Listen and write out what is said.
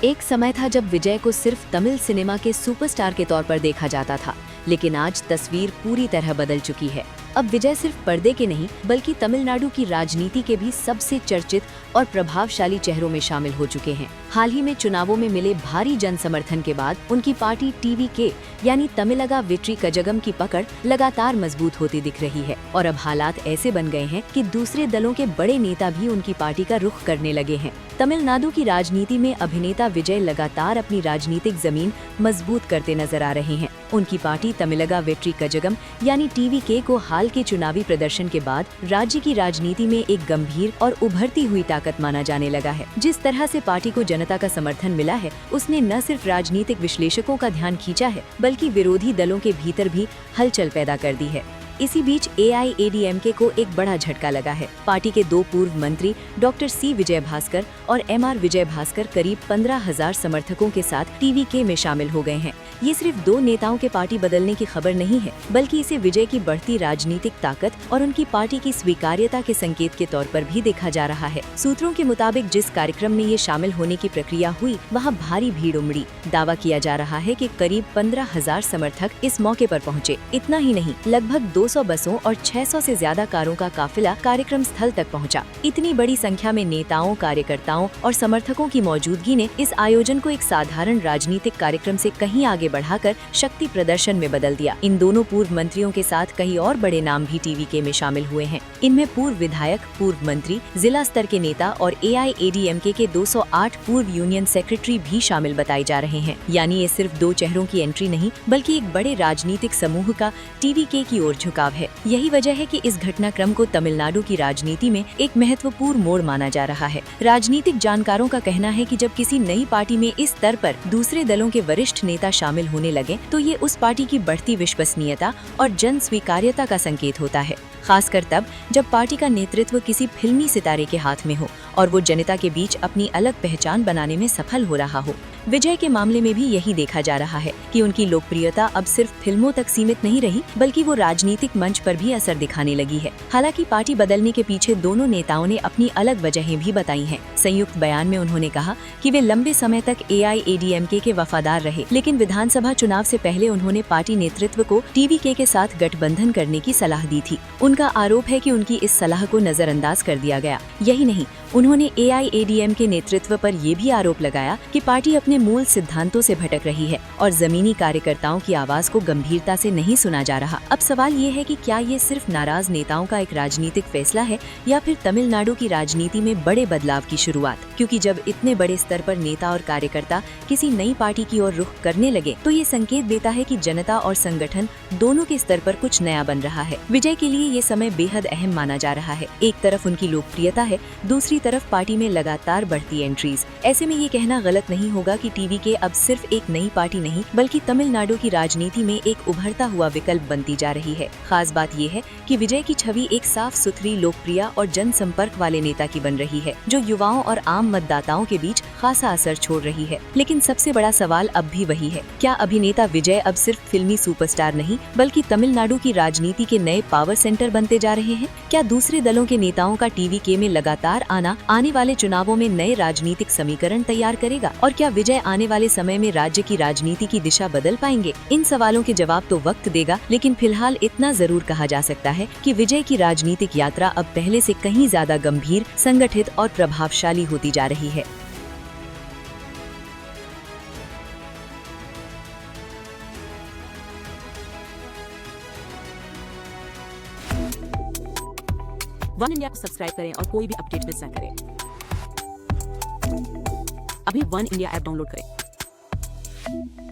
एक समय था जब विजय को सिर्फ तमिल सिनेमा के सुपरस्टार के तौर पर देखा जाता था, लेकिन आज तस्वीर पूरी तरह बदल चुकी है। अब विजय सिर्फ पर्दे के नहीं बल्कि तमिलनाडु की राजनीति के भी सबसे चर्चित और प्रभावशाली चेहरों में शामिल हो चुके हैं। हाल ही में चुनावों में मिले भारी जन समर्थन के बाद उनकी पार्टी टीवीके यानी तमिलगा वेट्री कजगम की पकड़ लगातार मजबूत होती दिख रही है और अब हालात ऐसे बन गए हैं कि दूसरे दलों के बड़े नेता भी उनकी पार्टी का रुख करने लगे हैं। तमिलनाडु की राजनीति में अभिनेता विजय लगातार अपनी राजनीतिक जमीन मजबूत करते नजर आ रहे हैं। उनकी पार्टी तमिलगा वेट्री कजगम यानी टीवीके को हाल के चुनावी प्रदर्शन के बाद राज्य की राजनीति में एक गंभीर और उभरती हुई ताकत माना जाने लगा है। जिस तरह से पार्टी को जनता का समर्थन मिला है, उसने न सिर्फ राजनीतिक विश्लेषकों का ध्यान खींचा है बल्कि विरोधी दलों के भीतर भी हलचल पैदा कर दी है। इसी बीच AIADMK को एक बड़ा झटका लगा है। पार्टी के दो पूर्व मंत्री डॉक्टर C विजय भास्कर और MR विजय भास्कर करीब 15,000 समर्थकों के साथ टीवीके में शामिल हो गए हैं। ये सिर्फ दो नेताओं के पार्टी बदलने की खबर नहीं है, बल्कि इसे विजय की बढ़ती राजनीतिक ताकत और उनकी पार्टी की स्वीकार्यता के संकेत के तौर पर भी देखा जा रहा है। सूत्रों के मुताबिक जिस कार्यक्रम में ये शामिल होने की प्रक्रिया हुई, वहाँ भारी भीड़ उमड़ी। दावा किया जा रहा है कि करीब 15,000 समर्थक इस मौके पर पहुँचे। इतना ही नहीं, लगभग 200 बसों और 600 से ज्यादा कारों का काफिला कार्यक्रम स्थल तक पहुंचा। इतनी बड़ी संख्या में नेताओं, कार्यकर्ताओं और समर्थकों की मौजूदगी ने इस आयोजन को एक साधारण राजनीतिक कार्यक्रम से कहीं आगे बढ़ाकर शक्ति प्रदर्शन में बदल दिया। इन दोनों पूर्व मंत्रियों के साथ कई और बड़े नाम भी टीवीके में शामिल हुए हैं। इनमें पूर्व विधायक, पूर्व मंत्री, जिला स्तर के नेता और AIADMK के 208 पूर्व यूनियन सेक्रेटरी भी शामिल बताए जा रहे हैं। यानी ये सिर्फ दो चेहरों की एंट्री नहीं बल्कि एक बड़े राजनीतिक समूह का टीवीके की ओर झुकाव है। यही वजह है कि इस घटनाक्रम को तमिलनाडु की राजनीति में एक महत्वपूर्ण मोड़ माना जा रहा है। राजनीतिक जानकारों का कहना है कि जब किसी नई पार्टी में इस स्तर पर दूसरे दलों के वरिष्ठ नेता शामिल होने लगे, तो ये उस पार्टी की बढ़ती विश्वसनीयता और जन स्वीकार्यता का संकेत होता है। खासकर तब जब पार्टी का नेतृत्व किसी फिल्मी सितारे के हाथ में हो और वो जनता के बीच अपनी अलग पहचान बनाने में सफल हो रहा हो। विजय के मामले में भी यही देखा जा रहा है कि उनकी लोकप्रियता अब सिर्फ फिल्मों तक सीमित नहीं रही, बल्कि वो राजनीतिक मंच पर भी असर दिखाने लगी है। हालांकि पार्टी बदलने के पीछे दोनों नेताओं ने अपनी अलग वजहें भी बताई हैं। संयुक्त बयान में उन्होंने कहा कि वे लंबे समय तक AIADMK के वफादार रहे, लेकिन विधानसभा चुनाव से पहले उन्होंने पार्टी नेतृत्व को टीवीके के साथ गठबंधन करने की सलाह दी थी। उनका आरोप है कि उनकी इस सलाह को नजरअंदाज कर दिया गया। यही नहीं, उन्होंने AIADMK नेतृत्व पर यह भी आरोप लगाया कि पार्टी अपने मूल सिद्धांतों से भटक रही है और जमीनी कार्यकर्ताओं की आवाज को गंभीरता से नहीं सुना जा रहा। अब सवाल ये है कि क्या ये सिर्फ नाराज नेताओं का एक राजनीतिक फैसला है या फिर तमिलनाडु की राजनीति में बड़े बदलाव की शुरुआत? क्योंकि जब इतने बड़े स्तर पर नेता और कार्यकर्ता किसी नई पार्टी की ओर रुख करने लगे, तो ये संकेत देता है कि जनता और संगठन दोनों के स्तर पर कुछ नया बन रहा है। विजय के लिए ये समय बेहद अहम माना जा रहा है। एक तरफ उनकी लोकप्रियता है, दूसरी तरफ पार्टी में लगातार बढ़ती एंट्रीज। ऐसे में ये कहना गलत नहीं होगा कि टीवीके अब सिर्फ एक नई पार्टी नहीं बल्कि तमिलनाडु की राजनीति में एक उभरता हुआ विकल्प बनती जा रही है। खास बात ये है कि विजय की छवि एक साफ सुथरी, लोकप्रिय और जनसंपर्क वाले नेता की बन रही है, जो युवाओं और आम मतदाताओं के बीच खासा असर छोड़ रही है। लेकिन सबसे बड़ा सवाल अब भी वही है, क्या अभिनेता विजय अब सिर्फ फिल्मी सुपरस्टार नहीं बल्कि तमिलनाडु की राजनीति के नए पावर सेंटर बनते जा रहे हैं? क्या दूसरे दलों के नेताओं का टीवीके में लगातार आना आने वाले चुनावों में नए राजनीतिक समीकरण तैयार करेगा? और क्या विजय आने वाले समय में राज्य की राजनीति की दिशा बदल पाएंगे? इन सवालों के जवाब तो वक्त देगा, लेकिन फिलहाल इतना जरूर कहा जा सकता है कि विजय की राजनीतिक यात्रा अब पहले से कहीं ज्यादा गंभीर, संगठित और प्रभावशाली होती जा रही है। वन इंडिया को सब्सक्राइब करें और कोई भी अपडेट मिस न करें। अभी वन इंडिया ऐप डाउनलोड करें।